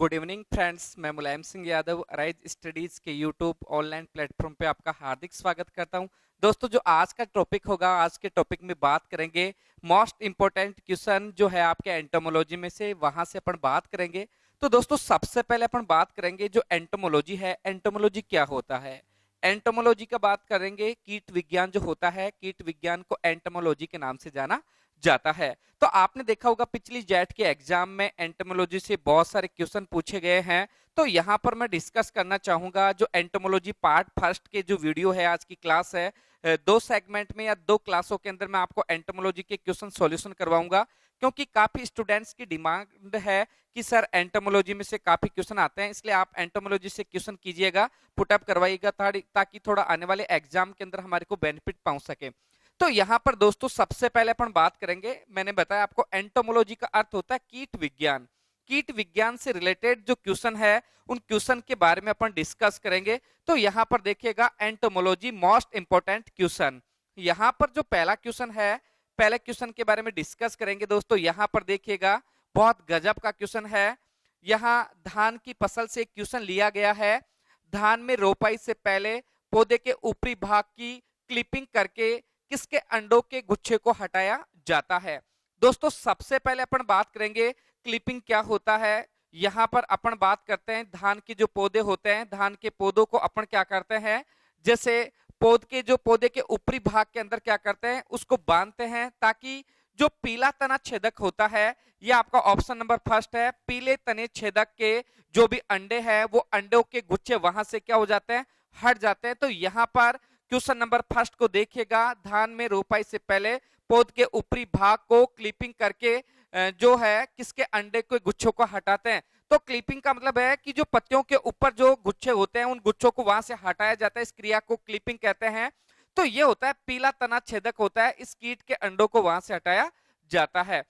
Good evening friends, मैं Mulayam Singh Yadav rise studies के YouTube online platform पे आपका हार्दिक स्वागत करता हूं। दोस्तों, जो आज का टॉपिक होगा, आज के टॉपिक में बात करेंगे मोस्ट इंपोर्टेंट क्वेश्चन जो है आपके एंटोमोलॉजी में से, वहां से अपन बात करेंगे। तो दोस्तों, सबसे पहले अपन बात करेंगे जो एंटोमोलॉजी है, एंटोमोलॉजी क्या होता है। एंटोमोलॉजी का बात करेंगे, कीट विज्ञान जो होता है, कीट विज्ञान को एंटोमोलॉजी के नाम से जाना जाता है। तो आपने देखा होगा पिछली जेट के एग्जाम में एंटोमोलॉजी से बहुत सारे क्वेश्चन पूछे गए हैं। तो यहाँ पर मैं डिस्कस करना चाहूंगा जो एंटोमोलॉजी पार्ट फर्स्ट के जो वीडियो है, आज की क्लास है, दो सेगमेंट में या दो क्लासों के अंदर मैं आपको एंटोमोलॉजी के क्वेश्चन सॉल्यूशन करवाऊंगा, क्योंकि काफी स्टूडेंट्स की डिमांड है कि सर एंटोमोलॉजी में से काफी क्वेश्चन आते हैं, इसलिए आप एंटोमोलॉजी से क्वेश्चन कीजिएगा, पुटअप करवाइएगा, ताकि थोड़ा आने वाले एग्जाम के अंदर हमारे को बेनिफिट पहुंच सके। तो यहाँ पर दोस्तों सबसे पहले अपन बात करेंगे, मैंने बताया आपको एंटोमोलॉजी का अर्थ होता है कीट विज्ञान। कीट विज्ञान से रिलेटेड जो क्वेश्चन है, उन क्वेश्चन के बारे में अपन डिस्कस करेंगे। तो यहाँ पर देखिएगा एंटोमोलॉजी मोस्ट इंपोर्टेंट क्वेश्चन। यहाँ पर जो पहला क्वेश्चन है, पहले क्वेश्चन के बारे में डिस्कस करेंगे। दोस्तों यहाँ पर देखिएगा, बहुत गजब का क्वेश्चन है। यहाँ धान की फसल से क्वेश्चन लिया गया है। धान में रोपाई से पहले पौधे के ऊपरी भाग की क्लिपिंग करके किसके अंडों के गुच्छे को हटाया जाता है। दोस्तों सबसे पहले अपन बात करेंगे क्लिपिंग क्या होता है। यहां पर अपन बात करते हैं धान के जो पौधे होते हैं, धान के पौधों को अपन क्या करते हैं, जैसे पौधे के ऊपरी भाग के अंदर क्या करते हैं, उसको बांधते हैं, ताकि जो पीला तना छेदक होता है, ये आपका ऑप्शन नंबर फर्स्ट है, पीले तने छेदक के जो भी अंडे हैं वो अंडों के गुच्छे वहां से क्या हो जाते हैं, हट जाते हैं। तो यहाँ पर क्वेश्चन नंबर फर्स्ट को देखिएगा, धान में रोपाई से पहले पौध के ऊपरी भाग को क्लिपिंग करके जो है किसके अंडे के गुच्छों को हटाते हैं। तो क्लिपिंग का मतलब है कि जो पत्तियों के ऊपर जो गुच्छे होते हैं, उन गुच्छों को वहां से हटाया जाता है, इस क्रिया को क्लिपिंग कहते हैं। तो ये होता है पीला तना छेदक होता है, इस कीट के अंडों को वहां से हटाया जाता है।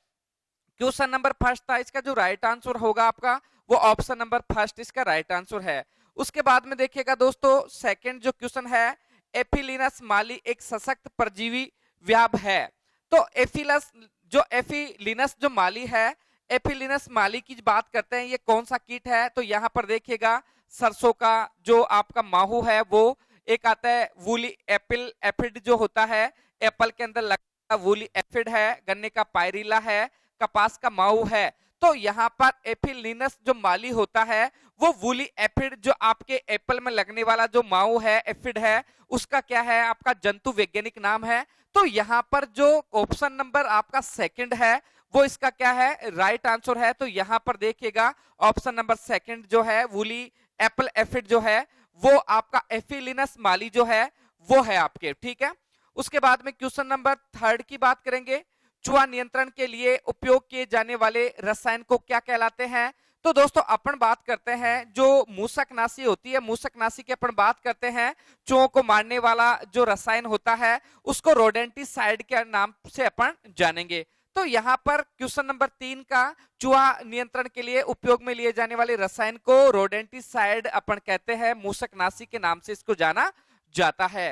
क्वेश्चन नंबर फर्स्ट था, इसका जो राइट आंसर होगा आपका वो ऑप्शन नंबर फर्स्ट इसका राइट आंसर है। उसके बाद में देखिएगा दोस्तों, सेकंड जो क्वेश्चन है, एफिलिनस माली एक सशक्त परजीवी व्याप है। तो एफिलिनस जो माली है, एफिलिनस माली की बात करते हैं, ये कौन सा कीट है। तो यहाँ पर देखिएगा, सरसों का जो आपका माहू है, वो एक आता है वूली एपिल एफिड जो होता है, एप्पल के अंदर लगता वूली एफिड है, गन्ने का पायरिला है, कपास का माहू है। तो यहाँ पर एफिलिनस जो माली होता है, वो वूली एफिड जो आपके एप्पल में लगने वाला जो माऊ है, एफिड है, उसका क्या है, आपका जंतु वैज्ञानिक नाम है। तो यहाँ पर जो ऑप्शन नंबर आपका सेकंड है, वो इसका क्या है, राइट आंसर है। तो यहाँ पर देखिएगा, ऑप्शन नंबर सेकंड जो है वूली एप्पल एफिड जो है, वो आपका एफिलिनस माली जो है वो है आपके, ठीक है। उसके बाद में क्वेश्चन नंबर थर्ड की बात करेंगे, चूहा नियंत्रण के लिए उपयोग किए जाने वाले रसायन को क्या कहलाते हैं। तो दोस्तों अपन बात करते हैं जो मूसकनाशी होती है, मूसकनाशी की अपन बात करते हैं, चूहों को मारने वाला जो रसायन होता है उसको रोडेंटिसाइड के नाम से अपन जानेंगे। तो यहाँ पर क्वेश्चन नंबर 3 का, चूहा नियंत्रण के लिए उपयोग में लिए जाने वाले रसायन को रोडेंटिसाइड अपन कहते हैं, मूसकनाशी के नाम से इसको जाना जाता है।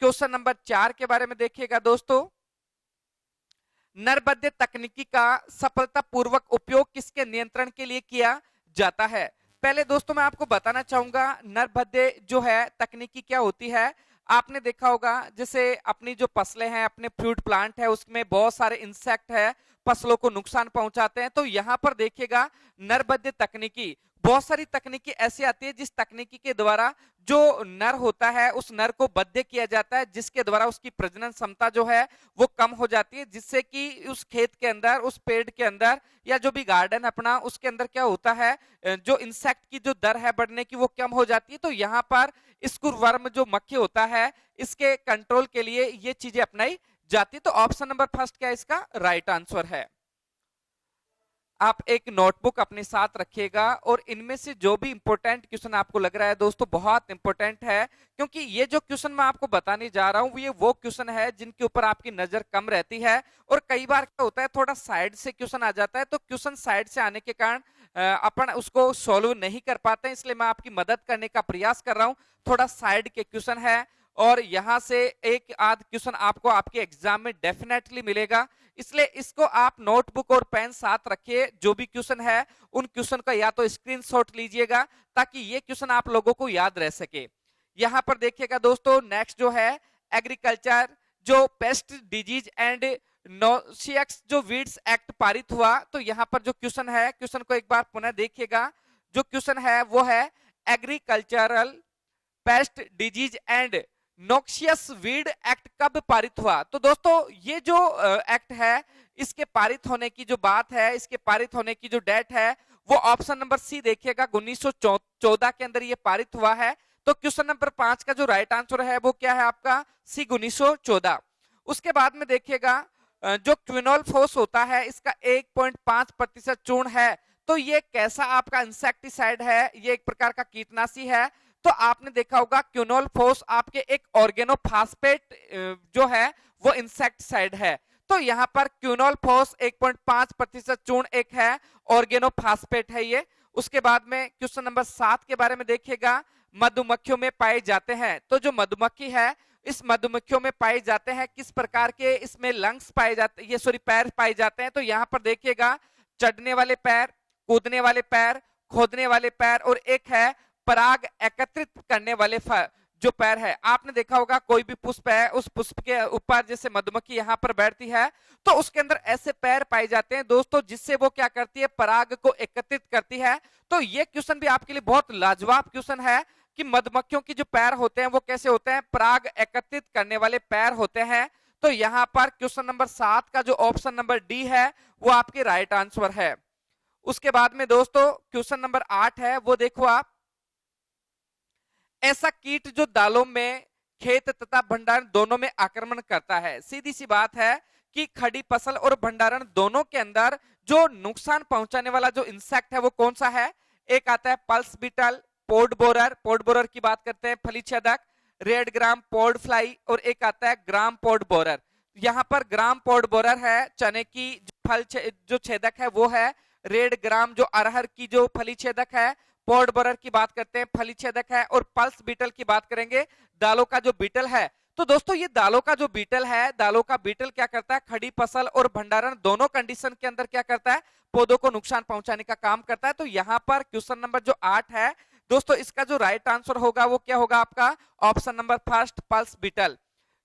क्वेश्चन नंबर 4 के बारे में देखिएगा दोस्तों, नरबद्धे तकनीकी का सफलतापूर्वक उपयोग किसके नियंत्रण के लिए किया जाता है। पहले दोस्तों मैं आपको बताना चाहूंगा नरबद्धे जो है तकनीकी क्या होती है। आपने देखा होगा, जैसे अपनी जो फसलें हैं, अपने फ्रूट प्लांट है, उसमें बहुत सारे इंसेक्ट है, फसलों को नुकसान पहुंचाते हैं। तो यहाँ पर देखिएगा, नरबद्धे तकनीकी, बहुत सारी तकनीकी ऐसी आती है जिस तकनीकी के द्वारा जो नर होता है उस नर को बद्ध किया जाता है, जिसके द्वारा उसकी प्रजनन क्षमता जो है वो कम हो जाती है, जिससे कि उस खेत के अंदर, उस पेड़ के अंदर या जो भी गार्डन अपना, उसके अंदर क्या होता है, जो इंसेक्ट की जो दर है बढ़ने की वो कम हो जाती है। तो यहाँ पर स्कूरवर्म जो मक्खी होता है, इसके कंट्रोल के लिए ये चीजें अपनाई जाती है। तो ऑप्शन नंबर फर्स्ट क्या इसका राइट आंसर है। आप एक नोटबुक अपने साथ रखिएगा और इनमें से जो भी इंपॉर्टेंट क्वेश्चन आपको लग रहा है दोस्तों बहुत इंपॉर्टेंट है, क्योंकि ये जो क्वेश्चन मैं आपको बताने जा रहा हूं ये वो क्वेश्चन है जिनके ऊपर आपकी नजर कम रहती है, और कई बार क्या होता है थोड़ा साइड से क्वेश्चन आ जाता है, तो क्वेश्चन साइड से आने के कारण अपन उसको सॉल्व नहीं कर पाते हैं, इसलिए मैं आपकी मदद करने का प्रयास कर रहा हूं। थोड़ा साइड के क्वेश्चन है और यहां से एक आध क्वेश्चन आपको आपके एग्जाम में डेफिनेटली मिलेगा। इसलिए इसको आप नोटबुक और पेन साथ रखिए, जो भी क्वेश्चन है उन क्वेश्चन का या तो स्क्रीनशॉट लीजिएगा ताकि ये क्वेश्चन आप लोगों को याद रह सके। यहां पर देखिएगा दोस्तों, नेक्स्ट जो है एग्रीकल्चर जो पेस्ट डिजीज एंड नोशियक्स जो वीड्स एक्ट पारित हुआ, तो यहां पर जो क्वेश्चन है, क्वेश्चन को एक बार पुनः देखिएगा। जो क्वेश्चन है वो है agricultural pest disease and noxious weed act कब पारित हुआ। तो दोस्तों ये जो एक्ट है, इसके पारित होने की जो बात है, इसके पारित होने की जो डेट है वो ऑप्शन नंबर सी देखिएगा 1914 के अंदर ये पारित हुआ है। तो क्वेश्चन नंबर 5 का जो राइट आंसर है वो क्या है आपका, सी 1914। उसके बाद में देखिएगा जो क्विनोल फोस होता है इसका 1.5% चूर्ण है, तो ये कैसा आपका इंसेक्टिसाइड है, ये एक प्रकार का कीटनाशी है। तो आपने देखा होगा क्विनोल फोस आपके एक ऑर्गेनोफॉस्फेट जो है वो इंसेक्टिसाइड है। तो यहाँ पर क्विनोल फोस 1.5% चूर्ण एक है, ऑर्गेनोफॉस्फेट है ये। उसके बाद में क्वेश्चन नंबर 7 के बारे में देखिएगा, मधुमक्खियों में पाए जाते हैं। तो जो मधुमक्खी है, इस मधुमक्खियों में पाए जाते हैं किस प्रकार के इसमें लंग्स पाए जाते हैं, ये सॉरी पैर पाए जाते हैं। तो यहाँ पर देखिएगा चढ़ने वाले पैर, कूदने वाले पैर, खोदने वाले पैर, और एक है पराग एकत्रित करने वाले जो पैर है। आपने देखा होगा कोई भी पुष्प है, उस पुष्प के ऊपर जैसे मधुमक्खी यहाँ पर बैठती है तो उसके अंदर ऐसे पैर पाए जाते हैं दोस्तों, जिससे वो क्या करती है, पराग को एकत्रित करती है। तो ये क्वेश्चन भी आपके लिए बहुत लाजवाब क्वेश्चन है कि मधुमक्खियों की जो पैर होते हैं वो कैसे होते हैं, पराग एकत्रित करने वाले पैर होते हैं। तो यहाँ पर क्वेश्चन नंबर 7 का जो ऑप्शन नंबर डी है वो आपके राइट आंसर है। उसके बाद में दोस्तों क्वेश्चन नंबर 8 है, वो देखो आप, ऐसा कीट जो दालों में, खेत तथा भंडारण दोनों में आक्रमण करता है। सीधी सी बात है कि खड़ी फसल और भंडारण दोनों के अंदर जो नुकसान पहुंचाने वाला जो इंसेक्ट है वो कौन सा है। एक आता है पल्स बीटल, पोड बोरर, पोड बोरर की बात करते हैं, फलीछेदक, रेड ग्राम पोड फ्लाई, और एक आता है ग्राम पोड बोरर। यहाँ पर ग्राम पोड बोरर है चने की फल जो छेदक है वो है, रेड ग्राम जो अरहर की जो फली छेदक है, पोड बोरर की बात करते हैं फली छेदक है, और पल्स बीटल की बात करेंगे दालों का जो बीटल है। तो दोस्तों ये दालों का जो बीटल है, दालों का बीटल क्या करता है, खड़ी फसल और भंडारण दोनों कंडीशन के अंदर क्या करता है, पौधों को नुकसान पहुंचाने का काम करता है। तो यहाँ पर क्वेश्चन नंबर जो 8 है दोस्तों, इसका जो राइट आंसर होगा वो क्या होगा आपका, option number first pulse beetle.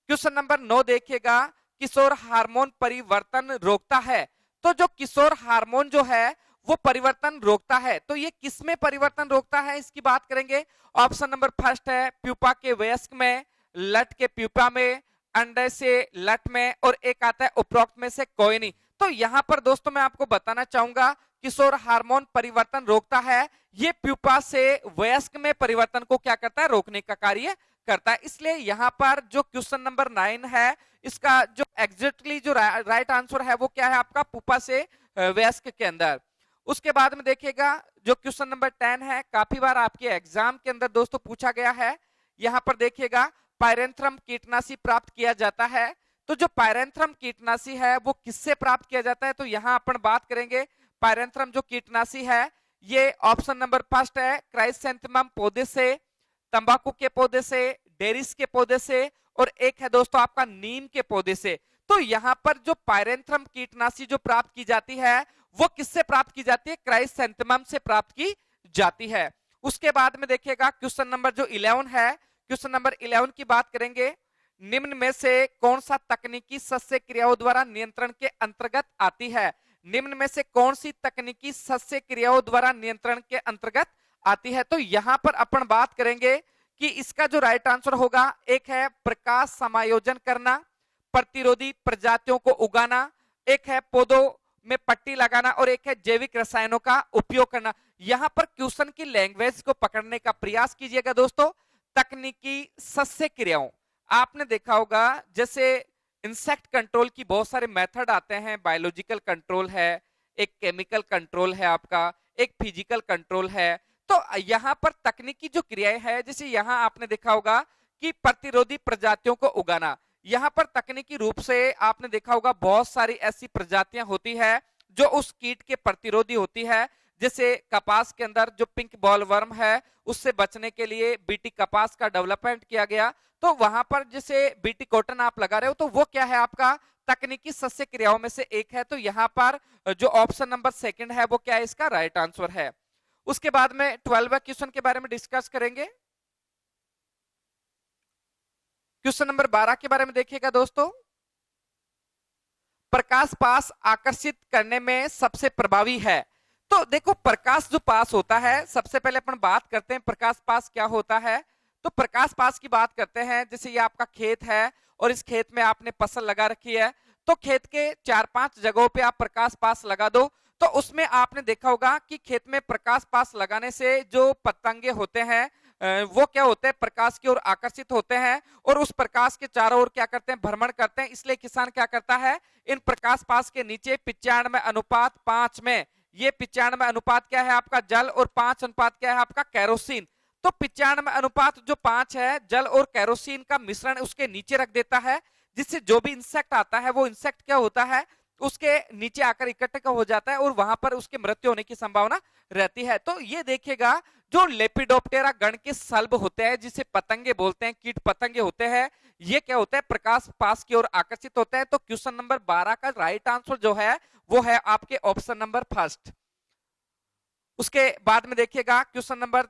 Question number 9 देखिएगा, किशोर हार्मोन परिवर्तन रोकता है। तो जो किशोर हार्मोन जो है वो परिवर्तन रोकता है, तो ये किसमें परिवर्तन रोकता है इसकी बात करेंगे। ऑप्शन नंबर फर्स्ट है प्यूपा के वयस्क में, लट के प्यूपा में, अंडे से लट में, और एक आता है उपरोक्त में से कोई नहीं। तो यहाँ पर दोस्तों मैं आपको बताना चाहूंगा किशोर हार्मोन परिवर्तन रोकता है, ये प्यूपा से वयस्क में परिवर्तन को क्या करता है, रोकने का कार्य करता है। इसलिए यहाँ पर जो क्वेश्चन नंबर 9 है इसका जो एग्जैक्टली जो राइट आंसर है वो क्या है आपका, पुपा से वयस्क के अंदर। उसके बाद में देखिएगा जो क्वेश्चन नंबर 10 है, काफी बार आपके एग्जाम के अंदर दोस्तों पूछा गया है। यहाँ पर देखिएगा पायरेंथ्रम कीटनाशी प्राप्त किया जाता है। तो जो पायरेंथ्रम कीटनाशी है वो किससे प्राप्त किया जाता है, तो यहाँ अपन बात करेंगे पायरेंथ्रम जो कीटनाशी है ये ऑप्शन नंबर फर्स्ट है क्राइसैंथेमम पौधे से, तंबाकू के पौधे से, डेरिस के पौधे से, और एक है दोस्तों आपका नीम के पौधे से। तो यहाँ पर जो पायरेंथ्रम कीटनाशी जो प्राप्त की जाती है वो किससे प्राप्त की जाती है, क्राइसैंथेमम से प्राप्त की जाती है। उसके बाद में देखिएगा क्वेश्चन नंबर जो 11 है, क्वेश्चन नंबर 11 की बात करेंगे, निम्न में से कौन सा तकनीकी सस्य क्रियाओं द्वारा नियंत्रण के अंतर्गत आती है। निम्न में से कौन सी तकनीकी सस्य क्रियाओं द्वारा नियंत्रण के अंतर्गत आती है। तो यहां पर अपन बात करेंगे कि इसका जो राइट आंसर होगा, एक है प्रकाश समायोजन करना, प्रतिरोधी प्रजातियों को उगाना, एक है पौधों में पट्टी लगाना, और एक है जैविक रसायनों का उपयोग करना। यहां पर क्वेश्चन की लैंग्वेज को पकड़ने का प्रयास कीजिएगा दोस्तों। तकनीकी सस्य क्रियाओं, आपने देखा होगा जैसे इंसेक्ट कंट्रोल की बहुत सारे मेथड आते हैं, बायोलॉजिकल कंट्रोल है, एक केमिकल कंट्रोल है आपका, एक फिजिकल कंट्रोल है। तो यहाँ पर तकनीकी जो क्रियाएं है, जैसे यहाँ आपने देखा होगा कि प्रतिरोधी प्रजातियों को उगाना, यहाँ पर तकनीकी रूप से आपने देखा होगा बहुत सारी ऐसी प्रजातियां होती है जो उस कीट के प्रतिरोधी होती है, जैसे कपास के अंदर जो पिंक बॉल वर्म है उससे बचने के लिए बीटी कपास का डेवलपमेंट किया गया। तो वहां पर जैसे बीटी कॉटन आप लगा रहे हो तो वो क्या है आपका तकनीकी सस्य क्रियाओं में से एक है। तो यहाँ पर जो ऑप्शन नंबर सेकंड है वो क्या है, इसका राइट आंसर है। उसके बाद में 12वां क्वेश्चन के बारे में डिस्कस करेंगे। क्वेश्चन नंबर 12 के बारे में देखिएगा दोस्तों, प्रकाश पास आकर्षित करने में सबसे प्रभावी है। तो देखो प्रकाश जो पास होता है, सबसे पहले अपन बात करते हैं प्रकाश पास क्या होता है। तो प्रकाश पास की बात करते हैं, जैसे ये आपका खेत है और इस खेत में आपने फसल लगा रखी है, तो खेत के 4-5 जगहों पे आप प्रकाश पास लगा दो, तो उसमें आपने देखा होगा कि खेत में प्रकाश पास लगाने से जो पतंगे होते हैं वो क्या होते हैं, प्रकाश की ओर आकर्षित होते हैं और उस प्रकाश के चारों ओर क्या करते हैं, भ्रमण करते हैं। इसलिए किसान क्या करता है, इन प्रकाश पास के नीचे 95:5 में, ये 95 क्या है आपका जल और 5 क्या है आपका केरोसिन। तो 95:5 है जल और केरोसिन का मिश्रण उसके नीचे रख देता है, जिससे जो भी इंसेक्ट आता है वो इंसेक्ट क्या होता है, उसके नीचे आकर इकट्ठा हो जाता है और वहां पर उसके मृत्यु होने की संभावना रहती है। तो ये देखिएगा जो लेपिडोप्टेरा गण के सल्ब होते हैं, जिसे पतंगे बोलते हैं, कीट पतंगे होते हैं, ये क्या होता है प्रकाश पास की ओर आकर्षित होते हैं। तो क्वेश्चन नंबर 12 का राइट आंसर जो है वो है आपके ऑप्शन नंबर फर्स्ट। उसके बाद में देखिएगा क्वेश्चन नंबर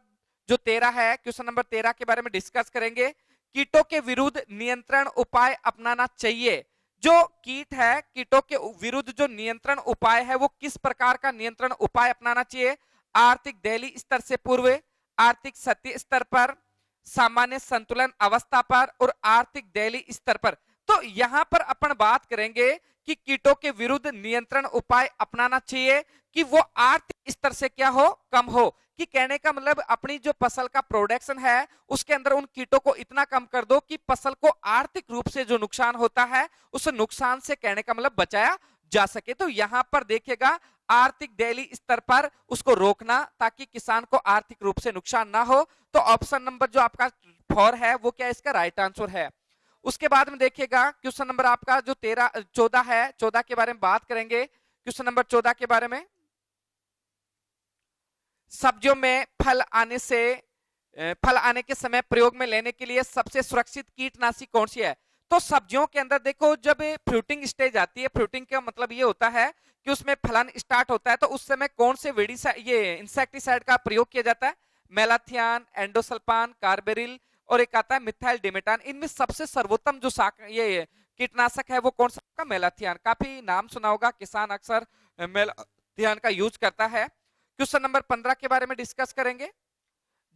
जो 13 है, क्वेश्चन नंबर 13 के बारे में डिस्कस करेंगे। कीटों के विरुद्ध नियंत्रण उपाय अपनाना चाहिए। जो कीट है, कीटों के विरुद्ध जो नियंत्रण उपाय है वो किस प्रकार का नियंत्रण उपाय अपनाना चाहिए, आर्थिक दहली स्तर से पूर्व, आर्थिक सत्य स्तर पर, सामान्य संतुलन अवस्था पर और आर्थिक दहली स्तर पर। तो यहां पर अपन बात करेंगे कि कीटों के विरुद्ध नियंत्रण उपाय अपनाना चाहिए कि वो आर्थिक स्तर से क्या हो, कम हो। कि कहने का मतलब अपनी जो फसल का प्रोडक्शन है उसके अंदर उन कीटों को इतना कम कर दो कि फसल को आर्थिक रूप से जो नुकसान होता है उस नुकसान से कहने का मतलब बचाया जा सके। तो यहां पर देखिएगा आर्थिक दहली स्तर पर उसको रोकना ताकि किसान को आर्थिक रूप से नुकसान ना हो। तो ऑप्शन नंबर जो आपका 4 है वो क्या इसका राइट आंसर है। उसके बाद में देखिएगा क्वेश्चन नंबर आपका जो 14 है, 14 के बारे में बात करेंगे। क्वेश्चन नंबर 14 के बारे में, सब्जियों में फल आने के समय प्रयोग में लेने के लिए सबसे सुरक्षित कीटनाशी कौन सी है। तो सब्जियों के अंदर देखो जब फ्रूटिंग स्टेज आती है, फ्रूटिंग का मतलब ये होता है कि उसमें फलन स्टार्ट होता है, तो उस समय कौन से ये इंसेक्टिसाइड का प्रयोग किया जाता है, मेलाथियान, एंडोसल्फान, कार्बेरिल और एक आता है मिथाइल डिमेटान। इनमें सबसे सर्वोत्तम जो ये कीटनाशक है वो कौन सा का, मेलाथियान। काफी नाम सुना होगा, किसान अक्सर मेलाथियान का यूज करता है। क्वेश्चन नंबर 15 के बारे में डिस्कस करेंगे।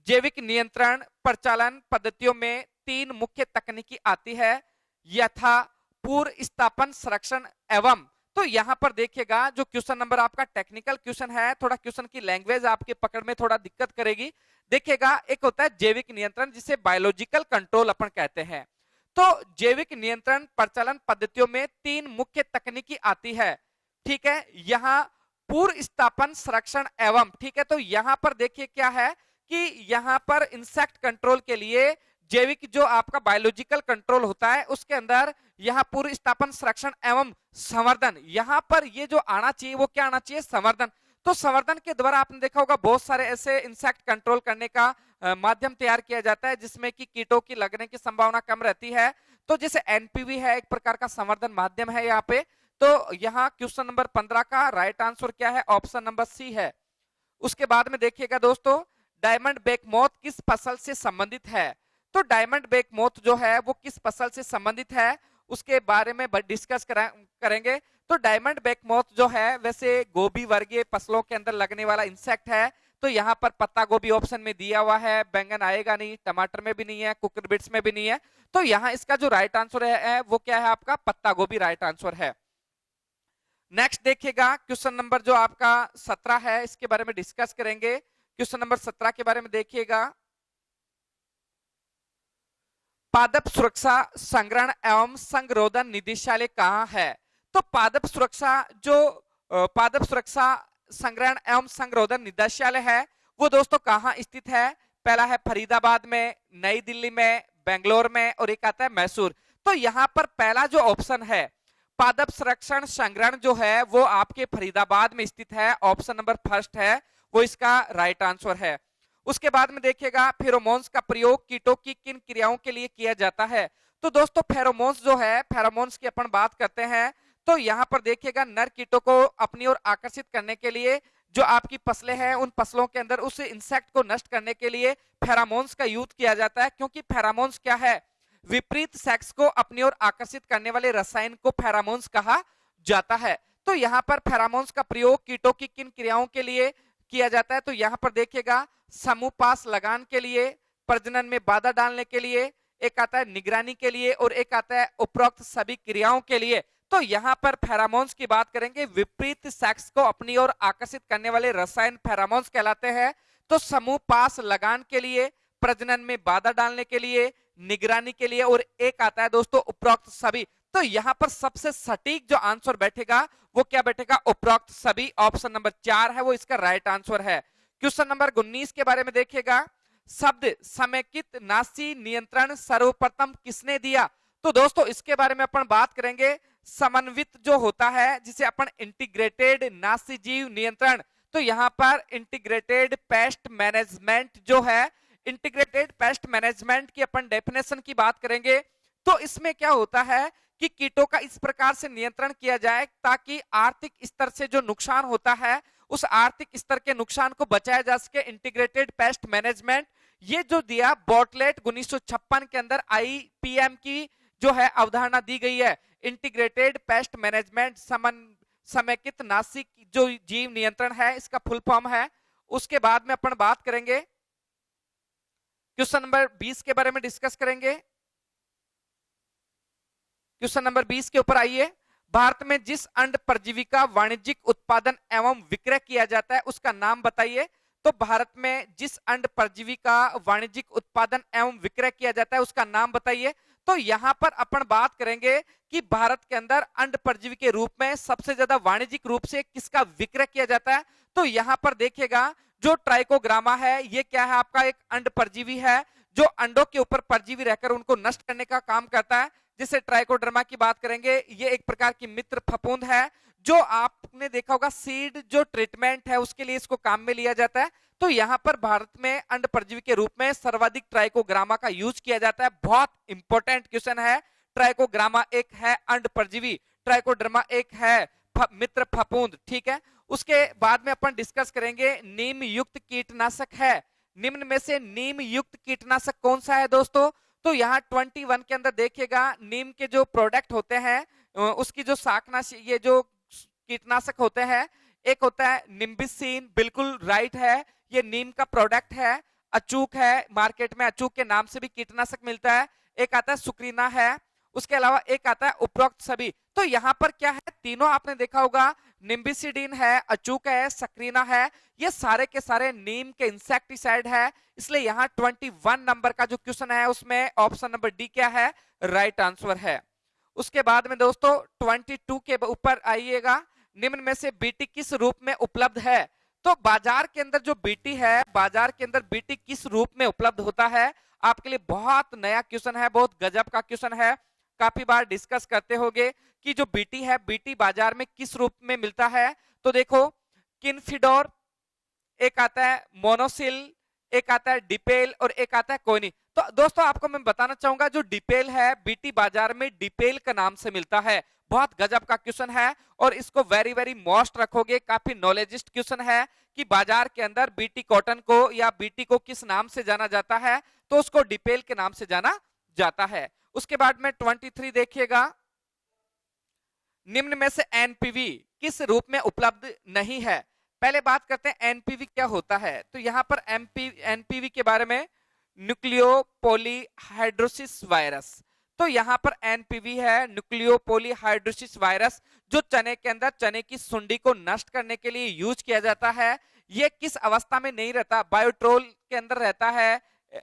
जैविक नियंत्रण प्रचालन पद्धतियों में 3 मुख्य तकनीकी आती है, यथा पूर्व स्थापन, संरक्षण एवं। तो यहां पर देखिएगा जो क्वेश्चन नंबर आपका टेक्निकल क्वेश्चन है, थोड़ा क्वेश्चन की लैंग्वेज आपके पकड़ में थोड़ा दिक्कत करेगी। देखिएगा एक होता है जैविक नियंत्रण जिसे बायोलॉजिकल कंट्रोल अपन कहते हैं। तो जैविक नियंत्रण प्रचालन पद्धतियों में 3 मुख्य तकनीकी आती है, ठीक है। यहां पूर्व स्थापन, संरक्षण एवं, ठीक है। तो यहां पर देखिए क्या है कि यहां पर इंसेक्ट कंट्रोल के लिए जैविक जो आपका बायोलॉजिकल कंट्रोल होता है उसके अंदर यहां पूर्व स्थापन, संरक्षण एवं संवर्धन, यहां पर ये जो आना चाहिए वो क्या आना चाहिए, संवर्धन। तो संवर्धन के द्वारा आपने देखा होगा बहुत सारे ऐसे इंसेक्ट कंट्रोल करने का माध्यम तैयार किया जाता है जिसमें कि कीटों की लगने की संभावना कम रहती है। तो जैसे एनपीवी है, एक प्रकार का संवर्धन माध्यम है यहाँ पे। तो यहाँ क्वेश्चन नंबर 15 का राइट आंसर क्या है, ऑप्शन नंबर सी है। उसके बाद में देखिएगा दोस्तों, डायमंड बैक मोथ किस फसल से संबंधित है। तो डायमंड बैक मोथ जो है वो किस फसल से संबंधित है उसके बारे में डिस्कस करेंगे। तो डायमंड बैक मोथ जो है वैसे गोभी वर्गीय फसलों के अंदर लगने वाला इंसेक्ट है। तो यहाँ पर पत्ता गोभी ऑप्शन में दिया हुआ है, बैंगन आएगा नहीं, टमाटर में भी नहीं है, कुकुरबिट्स में भी नहीं है। तो यहाँ इसका जो राइट आंसर है वो क्या है आपका, पत्ता गोभी राइट आंसर है। नेक्स्ट देखिएगा क्वेश्चन नंबर जो आपका 17 है, इसके बारे में डिस्कस करेंगे। क्वेश्चन नंबर 17 के बारे में देखिएगा, पादप सुरक्षा संग्रहण एवं संरोधन निदेशालय कहाँ है। तो पादप सुरक्षा संग्रहण एवं संरोधन निदेशालय है वो दोस्तों कहाँ स्थित है। पहला है फरीदाबाद में, नई दिल्ली में, बेंगलोर में और एक आता है मैसूर। तो यहाँ पर पहला जो ऑप्शन है पादप संरक्षण संग्रहण जो है वो आपके फरीदाबाद में स्थित है, ऑप्शन नंबर फर्स्ट है वो इसका राइट आंसर है। उसके बाद में देखिएगा फेरोमोन्स का प्रयोग कीटों की किन क्रियाओं के लिए किया जाता है। तो दोस्तों फेरोमोन्स जो है, फेरोमोन्स की अपन बात करते हैं तो यहाँ पर देखिएगा नर कीटों को अपनी ओर आकर्षित करने के लिए, जो आपकी फसलें हैं उन फसलों के अंदर उस इंसेक्ट को नष्ट करने के लिए फेरोमोन्स का यूज किया जाता है। क्योंकि फेरोमोन्स क्या है, विपरीत सेक्स को अपनी ओर आकर्षित करने वाले रसायन को फेरोमोन्स कहा जाता है। तो यहाँ पर फेरोमोन्स का प्रयोग कीटों की किन क्रियाओं के लिए किया जाता है। तो यहाँ पर देखिएगा समूह पास लगान के लिए, प्रजनन में बाधा डालने के लिए, एक आता है निगरानी के लिए और एक आता है उपरोक्त सभी क्रियाओं के लिए। तो यहाँ पर फेरोमोन्स की बात करेंगे, विपरीत सेक्स को अपनी ओर आकर्षित करने वाले रसायन फेरोमोन्स कहलाते हैं। तो समूह पास लगान के लिए, प्रजनन में बाधा डालने के लिए, निगरानी के लिए और एक आता है दोस्तों उपरोक्त सभी। तो यहाँ पर सबसे सटीक जो आंसर बैठेगा वो क्या बैठेगा, उपरोक्त सभी। ऑप्शन नंबर 4 है वो इसका राइट आंसर है। क्वेश्चन नंबर 19 के बारे में देखिएगा, शब्द समेकित नासी नियंत्रण सर्वप्रथम किसने दिया। तो दोस्तों इसके बारे में अपन बात करेंगे, समन्वित जो होता है जिसे अपन इंटीग्रेटेड नासीजीव नियंत्रण, तो यहाँ पर इंटीग्रेटेड पेस्ट मैनेजमेंट जो है, इंटीग्रेटेड पेस्ट मैनेजमेंट की अपन डेफिनेशन की बात करेंगे। तो इसमें क्या होता है कि कीटों का इस प्रकार से नियंत्रण किया जाए ताकि आर्थिक स्तर से जो नुकसान होता है उस आर्थिक स्तर के नुकसान को बचाया जा सके। इंटीग्रेटेड पेस्ट मैनेजमेंट ये जो दिया बॉटलेट 1956 के अंदर आईपीएम की जो है अवधारणा दी गई है, इंटीग्रेटेड पेस्ट मैनेजमेंट समेकित नासिक जो जीव नियंत्रण है इसका फुल फॉर्म है। उसके बाद में अपन बात करेंगे क्वेश्चन नंबर 20 के बारे में डिस्कस करेंगे। क्वेश्चन नंबर 20 के ऊपर आइए, भारत में जिस अंड परजीवी का वाणिज्यिक उत्पादन एवं विक्रय किया जाता है उसका नाम बताइए। तो भारत में जिस अंड परजीवी का वाणिज्यिक उत्पादन एवं विक्रय किया जाता है उसका नाम बताइए। तो यहां पर अपन बात करेंगे कि भारत के अंदर अंड परजीवी के रूप में सबसे ज्यादा वाणिज्यिक रूप से किसका विक्रय किया जाता है। तो यहां पर देखिएगा जो ट्राइकोग्रामा है ये क्या है, आपका एक अंड परजीवी है जो अंडों के ऊपर परजीवी रहकर उनको नष्ट करने का काम करता है। जिसे ट्राइकोडर्मा की बात करेंगे, ये एक प्रकार की मित्र फफूंद है जो आपने देखा होगा सीड जो ट्रीटमेंट है उसके लिए इसको काम में लिया जाता है। तो यहाँ पर भारत में अंड परजीवी के रूप में सर्वाधिक ट्राइकोग्रामा का यूज किया जाता है। बहुत इंपॉर्टेंट क्वेश्चन है, ट्राइकोग्रामा एक है अंड परजीवी, ट्राइकोडर्मा एक है मित्र फफूंद, ठीक है। उसके बाद में अपन डिस्कस करेंगे नीम युक्त कीटनाशक है, निम्न में से नीम युक्त कीटनाशक कौन सा है दोस्तों। तो यहाँ 21 के अंदर देखिएगा नीम के जो प्रोडक्ट होते हैं उसकी जो शाकनाशी ये जो कीटनाशक होते हैं, एक होता है निम्बिसिन, बिल्कुल राइट है, ये नीम का प्रोडक्ट है। अचूक है, मार्केट में अचूक के नाम से भी कीटनाशक मिलता है। एक आता है सुक्रीना है, उसके अलावा एक आता है उपरोक्त सभी। तो यहाँ पर क्या है, तीनों आपने देखा होगा, निम्बिसिडीन है, अचूक है, सक्रीना है, ये सारे के सारे नीम के इंसेक्टिसाइड है। इसलिए यहाँ 21 नंबर का जो क्वेश्चन है उसमें ऑप्शन नंबर डी क्या है, राइट आंसर है। उसके बाद में दोस्तों 22 के ऊपर आइएगा, निम्न में से बीटी किस रूप में उपलब्ध है। तो बाजार के अंदर जो बीटी है, बाजार के अंदर बीटी किस रूप में उपलब्ध होता है, आपके लिए बहुत नया क्वेश्चन है, बहुत गजब का क्वेश्चन है, काफी बार डिस्कस करते होंगे कि जो बीटी है बीटी बाजार में किस रूप में मिलता है। तो देखो किनफिडोर, एक आता है मोनोसिल, एक आता है डिपेल और एक आता है कोनी। तो दोस्तों आपको मैं बताना चाहूंगा जो डिपेल है बीटी बाजार में डिपेल का नाम से मिलता है। बहुत गजब का क्वेश्चन है और इसको वेरी वेरी मोस्ट रखोगे, काफी नॉलेजिस्ट क्वेश्चन है कि बाजार के अंदर बीटी कॉटन को या बीटी को किस नाम से जाना जाता है, तो उसको डिपेल के नाम से जाना जाता है। उसके बाद में 23 देखिएगा, निम्न में से एनपीवी किस रूप में उपलब्ध नहीं है। पहले बात करते हैं एनपीवी क्या होता है। तो यहां पर एनपीवी के बारे में न्यूक्लियोपोलीहाइड्रोसिस वायरस, तो यहां पर एनपीवी है न्यूक्लियोपोलीहाइड्रोसिस वायरस, जो चने के अंदर चने की सुंडी को नष्ट करने के लिए यूज किया जाता है। ये किस अवस्था में नहीं रहता, बायोट्रोल के अंदर रहता है,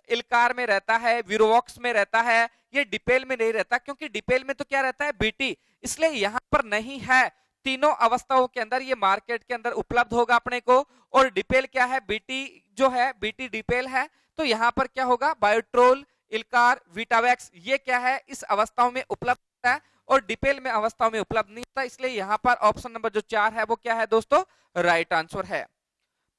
इल्कार में रहता है, विरोवॉक्स में रहता है, ये डिपेल में नहीं रहता, क्योंकि डिपेल में तो क्या रहता है बीटी, इसलिए यहां पर नहीं है। तीनों अवस्थाओं के अंदर ये मार्केट के अंदर उपलब्ध होगा अपने को। और डिपेल क्या है, बीटी जो है बीटी डिपेल है। तो यहां पर क्या होगा, बायोट्रोल, इल्कार, विटावैक्स, ये क्या है इस अवस्थाओं में उपलब्ध होता है और डिपेल में अवस्थाओं में उपलब्ध नहीं होता। इसलिए यहां पर ऑप्शन नंबर जो 4 है वो क्या है दोस्तों, राइट आंसर है।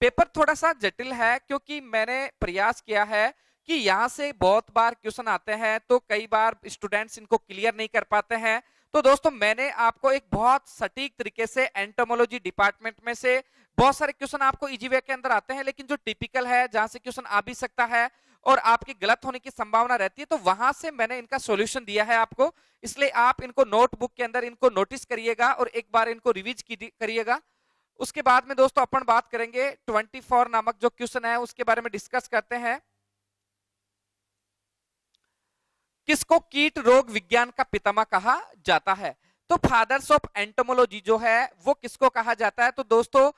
पेपर थोड़ा सा जटिल है क्योंकि मैंने प्रयास किया है कि यहाँ से बहुत बार क्वेश्चन आते हैं, तो कई बार स्टूडेंट्स इनको क्लियर नहीं कर पाते हैं। तो दोस्तों मैंने आपको एक बहुत सटीक तरीके से एंटोमोलॉजी डिपार्टमेंट में से बहुत सारे क्वेश्चन आपको इजी वे के अंदर आते हैं, लेकिन जो टिपिकल है जहां से क्वेश्चन आ भी सकता है और आपकी गलत होने की संभावना रहती है, तो वहां से मैंने इनका सॉल्यूशन दिया है आपको। इसलिए आप इनको नोटबुक के अंदर इनको नोटिस करिएगा और एक बार इनको रिवीज करिएगा। उसके बाद में दोस्तों अपन बात करेंगे 24 नामक जो क्वेश्चन है उसके बारे में डिस्कस करते हैं। किसको कीट रोग विज्ञान का पितामह कहा जाता है? तो फादर्स ऑफ एंटोमोलॉजी जो है वो किसको कहा जाता है? तो दोस्तों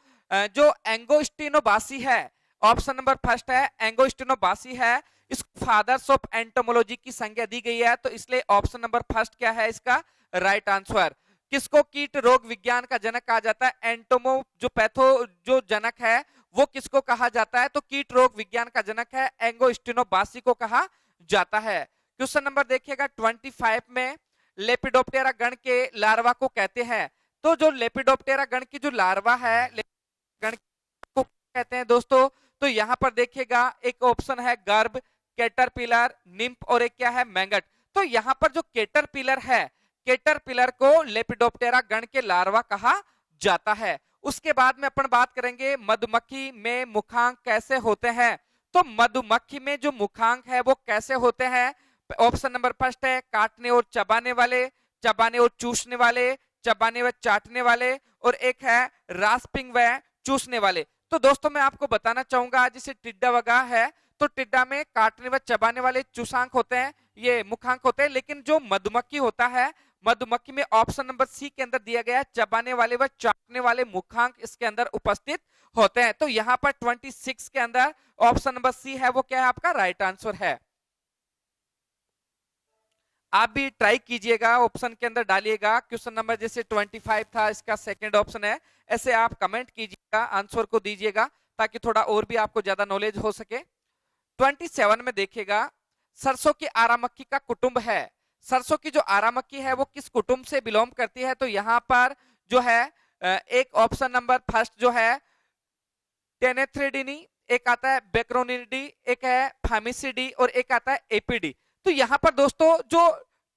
जो एंगोस्टिनोबासी है, ऑप्शन नंबर फर्स्ट है एंगोस्टिनोबासी है, इस फादर्स ऑफ एंटोमोलॉजी की संज्ञा दी गई है, तो इसलिए ऑप्शन नंबर फर्स्ट क्या है इसका राइट आंसर। किसको कीट रोग विज्ञान का जनक कहा जाता है? एंटोमो जो पैथो जो जनक है वो किसको कहा जाता है? तो कीट रोग विज्ञान का जनक है एंगोस्टिनोबासी को कहा जाता है। क्वेश्चन नंबर देखिएगा 25 में लेपिडोप्टेरा गण के लार्वा को कहते हैं। तो जो लेपिडोप्टेरा गण की जो लार्वा है गण को कहते हैं दोस्तों? तो यहां पर देखिएगा एक ऑप्शन है गर्भ, कैटरपिलर, निम्फ और एक क्या है मैंगट। तो यहां पर जो कैटरपिलर है, कैटरपिलर को लेपिडोप्टेरा गण के लार्वा कहा जाता है। उसके बाद में अपन बात करेंगे मधुमक्खी में मुखांक कैसे होते हैं। तो मधुमक्खी में जो मुखांक है वो कैसे होते हैं? ऑप्शन नंबर फर्स्ट है काटने और चबाने वाले, चबाने और चूसने वाले, चबाने व चाटने वाले, और एक है रास्पिंग व चूसने वाले। तो दोस्तों मैं आपको बताना चाहूंगा जैसे टिड्डा वगैरह है, तो टिड्डा में काटने व चबाने वाले चूसांक होते हैं, ये मुखांक होते हैं, लेकिन जो मधुमक्खी होता है, मधुमक्खी में ऑप्शन नंबर सी के अंदर दिया गया है चबाने वाले व चाटने वाले मुखांक इसके अंदर उपस्थित होते हैं। तो यहाँ पर 26 के अंदर ऑप्शन नंबर सी है वो क्या है आपका राइट आंसर है। आप भी ट्राई कीजिएगा, ऑप्शन के अंदर डालिएगा। क्वेश्चन नंबर जैसे 25 था इसका सेकंड ऑप्शन है, ऐसे आप कमेंट कीजिएगा, आंसर को दीजिएगा ताकि थोड़ा और भी आपको ज्यादा नॉलेज हो सके। 27 में देखिएगा सरसों की आरामक्खी का कुटुंब है। सरसों की जो आरामक्खी है वो किस कुटुंब से बिलोंग करती है? तो यहाँ पर जो है एक ऑप्शन नंबर फर्स्ट जो है टेनेथ्रिडिनी, एक आता है बेक्रोनिडी, एक है फामिसिडी और एक आता है एपीडी। तो यहाँ पर दोस्तों जो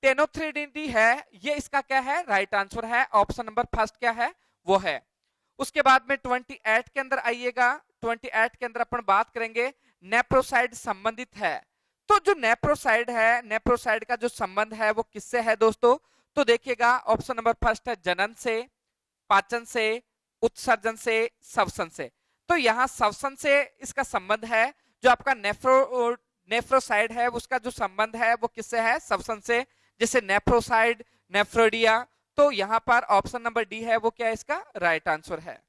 टेनोथ्रिडिनी है ये इसका क्या है राइट आंसर है, ऑप्शन नंबर फर्स्ट क्या है वो है। उसके बाद में 28 के अंदर आइएगा, 28 के अंदर अपन बात करेंगे नेप्रोसाइड संबंधित है। तो जो नेप्रोसाइड है, नेप्रोसाइड का जो संबंध है वो किससे है दोस्तों? तो देखिएगा ऑप्शन नंबर फर्स्ट है जनन से, पाचन से, उत्सर्जन से, श्वसन से। तो यहाँ श्वसन से इसका संबंध है, जो आपका नेफ्रोसाइड है उसका जो संबंध है वो किससे है? श्वसन से, जैसे नेफ्रोसाइड, नेफ्रोडिया। तो यहाँ पर ऑप्शन नंबर डी है वो क्या है इसका राइट आंसर है।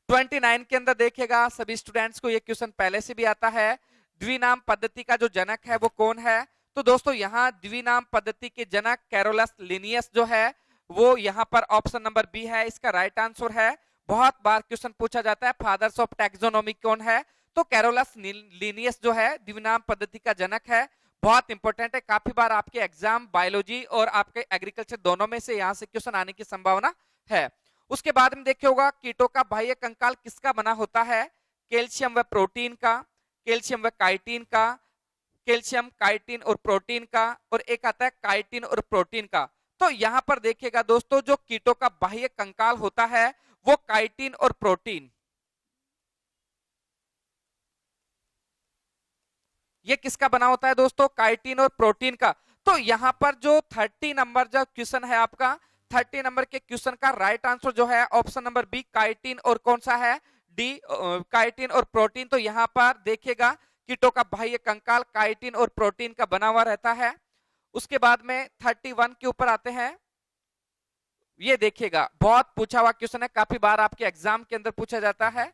29 के अंदर देखिएगा सभी स्टूडेंट्स को ये क्वेश्चन पहले से भी आता है, द्विनाम पद्धति का जो जनक है वो कौन है? तो दोस्तों यहाँ द्विनाम पद्धति के जनक कैरोलस लिनियस जो है वो यहाँ पर ऑप्शन नंबर बी है इसका राइट आंसर है। बहुत बार क्वेश्चन पूछा जाता है फादर्स ऑफ टैक्सोनॉमी कौन है? तो कैरोलस लिनियस जो है द्विनाम पद्धति का जनक है, बहुत इंपॉर्टेंट है, काफी बार आपके एग्जाम बायोलॉजी और आपके एग्रीकल्चर दोनों में से यहाँ से क्वेश्चन आने की संभावना है। उसके बाद में देखिए होगा कीटों का बाह्य कंकाल किसका बना होता है? कैल्शियम व प्रोटीन का, कैल्शियम व काइटिन का, कैल्शियम काइटिन और प्रोटीन का, और एक आता है काइटिन और प्रोटीन का। तो यहाँ पर देखिएगा दोस्तों जो कीटों का बाह्य कंकाल होता है वो काइटिन और प्रोटीन, ये किसका बना होता है दोस्तों? काइटिन और प्रोटीन का। तो यहाँ पर जो 30 नंबर जो क्वेश्चन है आपका, 30 नंबर के क्वेश्चन का राइट आंसर जो है ऑप्शन नंबर बी काइटिन और कौन सा है डी काइटिन और प्रोटीन। तो यहाँ पर देखिएगा कीटों का बाह्य कंकाल काइटिन और प्रोटीन का बना हुआ रहता है। उसके बाद में 31 के ऊपर आते हैं, ये देखिएगा बहुत पूछा हुआ क्वेश्चन है, काफी बार आपके एग्जाम के अंदर पूछा जाता है।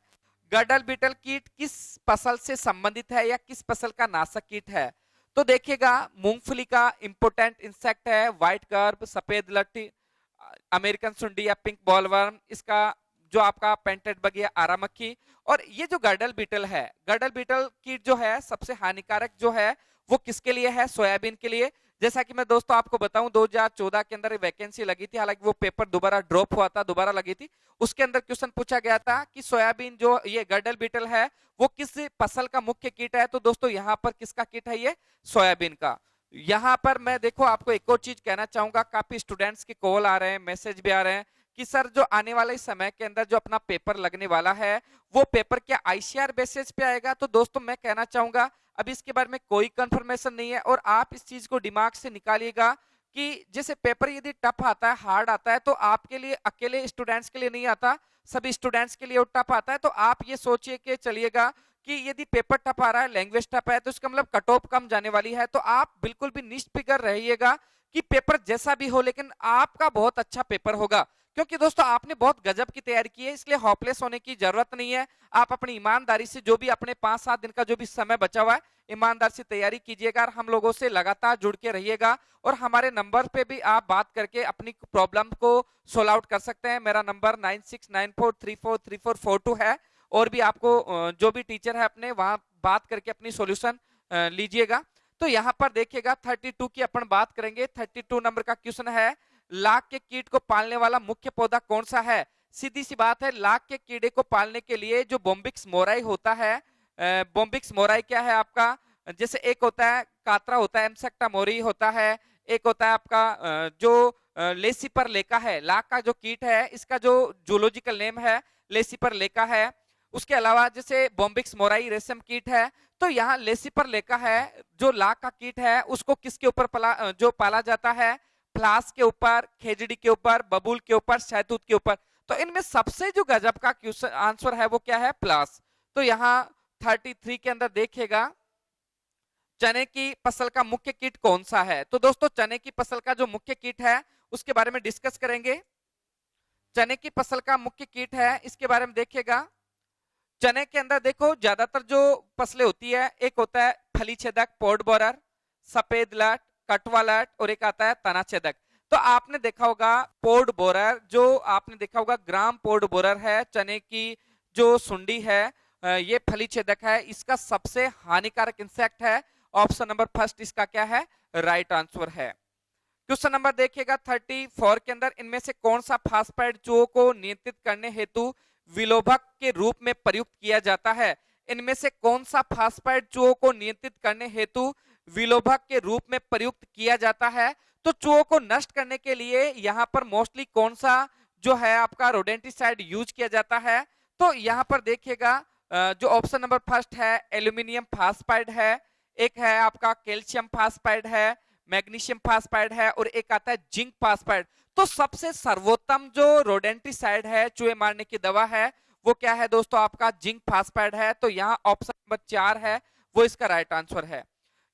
गडल बीटल कीट किस फसल से संबंधित है या किस फसल का नाशक कीट है? तो देखिएगा मूंगफली का इंपोर्टेंट इंसेक्ट है व्हाइट कर्ब, सफेद लट्टी, अमेरिकन सुंडी या पिंक बॉलवर्म, इसका जो आपका पेंटेड बगिया आरामक्खी। और ये जो गडल बीटल है, गडल बीटल कीट जो है सबसे हानिकारक जो है वो किसके लिए है? सोयाबीन के लिए। जैसा कि मैं दोस्तों आपको बताऊं 2014 के अंदर वैकेंसी लगी थी, हालांकि वो पेपर दोबारा ड्रॉप हुआ था, दोबारा लगी थी। उसके अंदर क्वेश्चन पूछा गया था कि सोयाबीन जो ये गडल बीटल है वो किस फसल का मुख्य कीट है। तो दोस्तों यहाँ पर किसका कीट है, ये सोयाबीन का। यहाँ पर मैं देखो आपको एक और चीज कहना चाहूंगा, काफी स्टूडेंट्स के कॉल आ रहे हैं, मैसेज भी आ रहे हैं कि सर जो आने वाले समय के अंदर जो अपना पेपर लगने वाला है वो पेपर क्या आईसीआर बेसिस पे आएगा। तो दोस्तों मैं कहना चाहूंगा अभी इसके बारे में कोई कंफर्मेशन नहीं है, और आप इस चीज को दिमाग से निकालिएगा कि जैसे पेपर यदि टफ आता है, हार्ड आता है, तो आपके लिए अकेले स्टूडेंट्स के लिए नहीं आता, सभी स्टूडेंट्स के लिए टफ आता है। तो आप ये सोचिए कि चलिएगा कि यदि पेपर टफ आ रहा है, लैंग्वेज टफ है, तो इसका मतलब कट ऑफ कम जाने वाली है। तो आप बिल्कुल भी निष्फिक्र रहिएगा कि पेपर जैसा भी हो लेकिन आपका बहुत अच्छा पेपर होगा, क्योंकि दोस्तों आपने बहुत गजब की तैयारी की है, इसलिए होपलेस होने की जरूरत नहीं है। आप अपनी ईमानदारी से जो भी अपने 5-7 दिन का जो भी समय बचा हुआ है, ईमानदार से तैयारी कीजिएगा और हम लोगों से लगातार जुड़ के रहिएगा, और हमारे नंबर पे भी आप बात करके अपनी प्रॉब्लम को सोल्व आउट कर सकते हैं। मेरा नंबर 9694343442 है, और भी आपको जो भी टीचर है अपने वहां बात करके अपनी सॉल्यूशन लीजिएगा। तो यहाँ पर देखिएगा 32 की अपन बात करेंगे। 32 नंबर का क्वेश्चन है, लाख के कीट को पालने वाला मुख्य पौधा कौन सा है। सीधी सी बात है, लाख के कीड़े को पालने के लिए जो बोम्बिक्स मोराई होता है, बोम्बिक्स मोराई क्या है आपका, जैसे एक होता है कातरा होता है, एमसेक्टा मोरी होता है, एक होता है आपका जो लेसिपर लेका है। लाख का जो कीट है इसका जो जूलॉजिकल नेम है लेसिपर लेका है। उसके अलावा जैसे बोम्बिक्स मोराई रेशम कीट है, तो यहाँ लेसिपर लेका है जो लाख का कीट है, उसको किसके ऊपर जो पाला जाता है, फ्लास के ऊपर, खेजड़ी के ऊपर, बबूल के ऊपर, शहतूत के ऊपर। तो इनमें सबसे जो गजब का क्वेश्चन आंसर है वो क्या है, प्लास। तो यहाँ 33 के अंदर देखिएगा चने की फसल का मुख्य कीट कौन सा है। तो दोस्तों चने की फसल का जो मुख्य कीट है उसके बारे में डिस्कस करेंगे। चने की फसल का मुख्य कीट है, इसके बारे में देखिएगा। चने के अंदर देखो ज्यादातर जो फसलें होती है, एक होता है फली छेदक पॉड बोरर, सफेद लट, कटवा लट, और एक आता है तना छेदक। तो आपने देखा होगा पॉड बोरर, जो आपने देखा होगा ग्राम पॉड बोरर है, चने की जो सुंडी है, ये फली छेदक है, इसका सबसे हानिकारक इंसेक्ट है। ऑप्शन नंबर फर्स्ट इसका क्या है, राइट आंसर है। क्वेश्चन नंबर देखिएगा 34 के अंदर, इनमें से कौन सा फास्फाइड चूहों को नियंत्रित करने हेतु विलोभक के रूप में प्रयुक्त किया जाता है। इनमें से कौन सा फास्फाइड चूहों को नियंत्रित करने हेतु विलोभक के रूप में प्रयुक्त किया जाता है। तो चूहों को नष्ट करने के लिए यहाँ पर मोस्टली कौन सा जो है आपका रोडेंटिसाइड यूज किया जाता है। तो यहाँ पर देखिएगा जो ऑप्शन नंबर फर्स्ट है एल्यूमिनियम फास्फाइड है, एक है आपका कैल्शियम फास्फाइड है, मैग्नीशियम फास्फाइड है, और एक आता है जिंक फास्फाइड। तो सबसे सर्वोत्तम जो रोडेंटिसाइड है, चूहे मारने की दवा है, वो क्या है दोस्तों, आपका जिंक फास्फाइड है। तो यहाँ ऑप्शन नंबर 4 है वो इसका राइट आंसर है।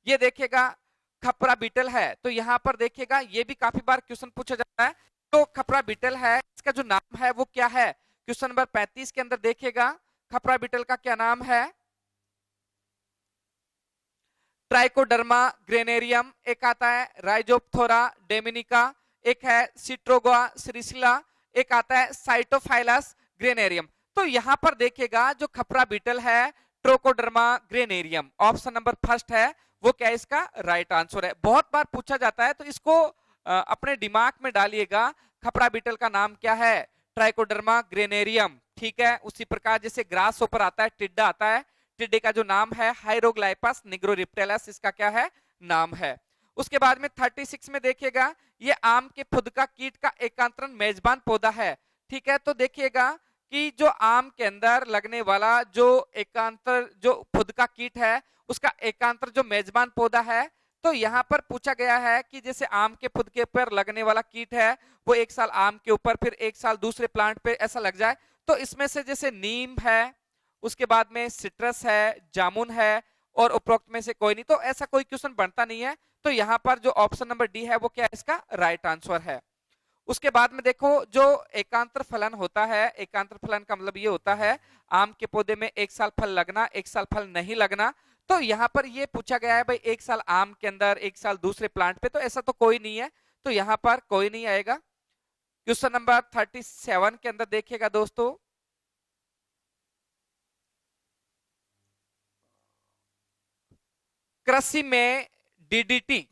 ये देखिएगा खपरा बीटल है, तो यहाँ पर देखिएगा ये भी काफी बार क्वेश्चन पूछा जाता है। तो खपरा बीटल है, इसका जो नाम है वो क्या है। क्वेश्चन नंबर 35 के अंदर देखिएगा खपरा बीटल का क्या नाम है, ट्राइकोडर्मा ग्रेनेरियम, एक आता है राइजोप्थोरा डेमिनिका, एक है सिट्रोगा सिरिसिला, एक आता है साइटोफाइलस ग्रेनेरियम। तो यहां पर देखिएगा जो खपरा बीटल है ट्रोकोडर्मा ग्रेनेरियम, ऑप्शन नंबर फर्स्ट है वो क्या है, इसका राइट आंसर है। बहुत बार पूछा जाता है, तो इसको अपने दिमाग में डालिएगा, खपरा बीटल का नाम क्या है, ट्राइकोडर्मा ग्रेनेरियम। ठीक है, उसी प्रकार जैसे ग्रास ऊपर आता है, टिड्डा आता है, टिड्डे का जो नाम है हाइरोग्लाइपस निग्रोरिप्टेलस, इसका क्या है, नाम है। उसके बाद में 36 में देखिएगा ये आम के फुदका कीट का एकांतरण मेजबान पौधा है। ठीक है, तो देखिएगा कि जो आम के अंदर लगने वाला जो एकांतर जो फुदका कीट है उसका एकांतर जो मेजबान पौधा है। तो यहाँ पर पूछा गया है कि जैसे आम के फुदके पर लगने वाला कीट है वो एक साल आम के ऊपर फिर एक साल दूसरे प्लांट पे ऐसा लग जाए, तो इसमें से जैसे नीम है, उसके बाद में सिट्रस है, जामुन है, और उपरोक्त में से कोई नहीं, तो ऐसा कोई क्वेश्चन बनता नहीं है। तो यहाँ पर जो ऑप्शन नंबर डी है वो क्या है, इसका राइट आंसर है। उसके बाद में देखो जो एकांतर फलन होता है, एकांतर फलन का मतलब ये होता है आम के पौधे में एक साल फल लगना, एक साल फल नहीं लगना। तो यहाँ पर ये पूछा गया है भाई एक साल आम के अंदर एक साल दूसरे प्लांट पे, तो ऐसा तो कोई नहीं है, तो यहाँ पर कोई नहीं आएगा। क्वेश्चन नंबर 37 के अंदर देखिएगा दोस्तों, कृषि में डीडीटी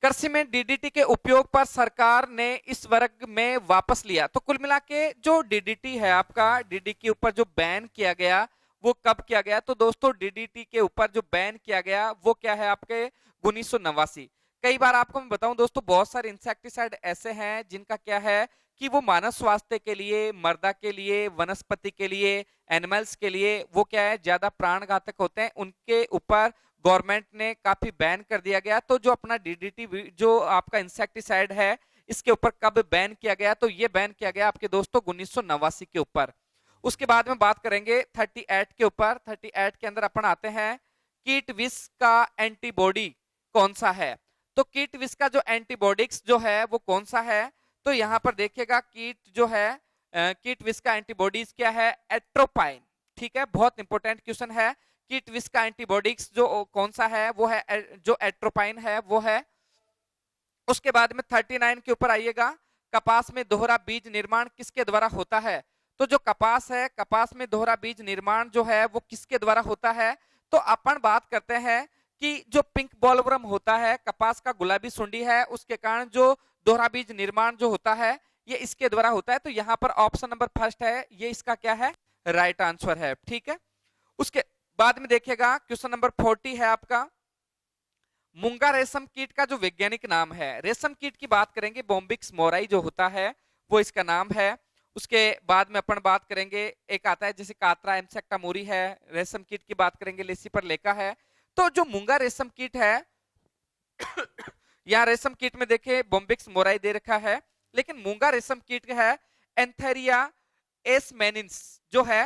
कृषि में डीडीटी के उपयोग पर सरकार ने इस वर्ग में वापस लिया। तो कुल मिला के जो डीडीटी है आपका, डीडीटी के ऊपर जो बैन किया गया वो कब किया गया? तो दोस्तों डीडीटी के ऊपर जो बैन किया गया वो क्या है आपके 1989। कई बार आपको मैं बताऊं दोस्तों, बहुत सारे इंसेक्टिसाइड ऐसे हैं जिनका क्या है कि वो मानव स्वास्थ्य के लिए, मृदा के लिए, वनस्पति के लिए, एनिमल्स के लिए वो क्या है ज्यादा प्राणघातक होते हैं, उनके ऊपर गवर्नमेंट ने काफी बैन कर दिया गया। तो जो अपना डीडीटी जो आपका इंसेक्टिसाइड है इसके ऊपर कब बैन किया गया? तो ये बैन किया गया आपके दोस्तों 1989 के ऊपर। उसके बाद में बात करेंगे 38 के ऊपर। 38 के अंदर अपन आते हैं कीट विष का एंटीबॉडी कौन सा है? तो कीट विष का जो एंटीबॉडिक्स जो है वो कौन सा है? तो यहां पर देखिएगा कीट जो है कीट विष का एंटीबॉडीज क्या है? एट्रोपाइन। ठीक है, बहुत इंपॉर्टेंट क्वेश्चन है। कीट विष का एंटीबॉडिक्स जो कौन सा है वो है जो एट्रोपाइन है वो है। उसके बाद में 39 के ऊपर आइएगा, कपास में दोहरा बीज निर्माण किसके द्वारा होता है? तो जो कपास है, कपास में दोहरा बीज निर्माण जो है वो किसके द्वारा होता है? तो अपन बात करते हैं कि जो पिंक बॉलवर्म होता है, कपास का गुलाबी सुंडी है, उसके कारण जो दोहरा बीज निर्माण जो होता है ये इसके द्वारा होता है। तो यहाँ पर ऑप्शन नंबर फर्स्ट है, ये इसका क्या है? राइट आंसर है। ठीक है, उसके बाद में देखिएगा क्वेश्चन नंबर 40 है आपका, मूंगा रेशम कीट का जो वैज्ञानिक नाम है। रेशम कीट की बात करेंगे, बॉम्बिक्स मोराई जो होता है वो इसका नाम है। उसके बाद में अपन बात करेंगे, एक आता है जैसे कात्रा एम्सेक्टा मोरी है, रेशम कीट की बात करेंगे लेसी पर लेका है। तो जो मूंगा रेशम कीट है यहाँ रेशम कीट में देखे बॉम्बिक्स मोराई दे रखा है, लेकिन मूंगा रेशम कीट है एंथेरिया एसमेनिस जो है,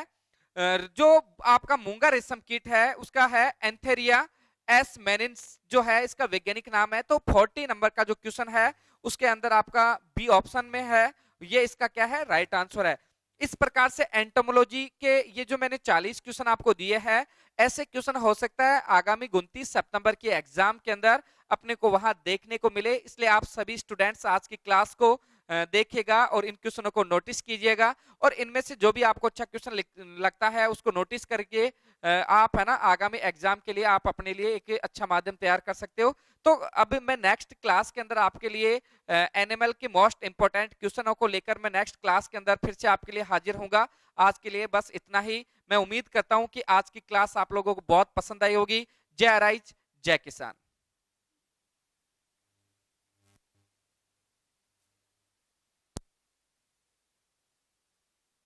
जो आपका मूंगा रेशम कीट है उसका है एंथेरिया एसमेनिस जो है इसका वैज्ञानिक नाम है। तो 40 नंबर का जो क्वेश्चन है उसके अंदर आपका बी ऑप्शन में है, ये इसका क्या है? राइट आंसर है। इस प्रकार से एंटोमोलॉजी के ये जो मैंने 40 क्वेश्चन आपको दिए हैं, ऐसे क्वेश्चन हो सकता है आगामी 29 सितंबर के एग्जाम के अंदर अपने को वहां देखने को मिले। इसलिए आप सभी स्टूडेंट्स आज की क्लास को देखिएगा और इन क्वेश्चनों को नोटिस कीजिएगा, और इनमें से जो भी आपको अच्छा क्वेश्चन लगता है उसको नोटिस करके आप है ना आगामी एग्जाम के लिए आप अपने लिए एक अच्छा माध्यम तैयार कर सकते हो। तो अब मैं नेक्स्ट क्लास के अंदर आपके लिए एनिमल के मोस्ट इंपोर्टेंट क्वेश्चनों को लेकर मैं नेक्स्ट क्लास के अंदर फिर से आपके लिए हाजिर होऊंगा। आज के लिए बस इतना ही। मैं उम्मीद करता हूं कि आज की क्लास आप लोगों को बहुत पसंद आई होगी। जय राइज, जय किसान।